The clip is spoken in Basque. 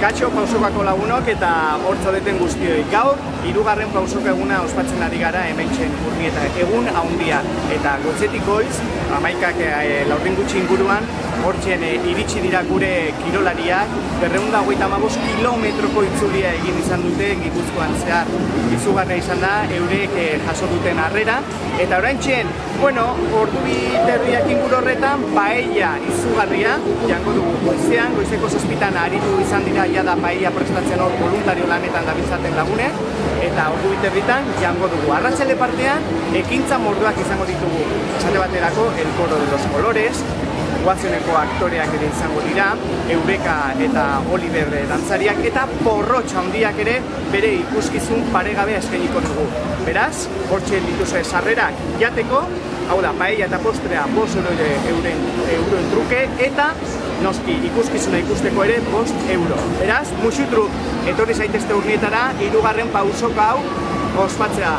Kaixo pausokako lagunok eta hortza deten guztioi. Gaur, 3. pausoko eguna ospatzen ari gara hementxen Urnieta. Egun haundia eta gotzetik goiz, 11 gutxi inguruan, hortzen iritsi dira gure kirolariak, 255 kilometroko itzulia egin izan dute Gipuzkoan zehar. Izugarria izan da, eurek jaso duten harrera. Eta oraintxen, ordu biterriak inguru horretan, paella izugarria, jango dugu goizean, goizeko 7 aritu izan dira jada paella prestatzen hor voluntario lanetan dabiltzaten lagune, eta ordu biterritan jango dugu. Arratsalde partean, ekintza mordoak izango ditugu. Esate baterako, El Coro de los Colores, Guazioneko aktoreak ere izango dira, Eureka eta Oliver dantzariak, eta porrotx handiak ere bere ikuskizun paregabea eskainiko dugu. Beraz, hortxe dituzue sarrerak jateko, hau da, paella eta postrea 5 euroen truke, eta noski ikuskizuna ikusteko ere 5 euro. Beraz, musutruk, etorri zaitezte Urnietara, 3. pausoka hau ospatzea.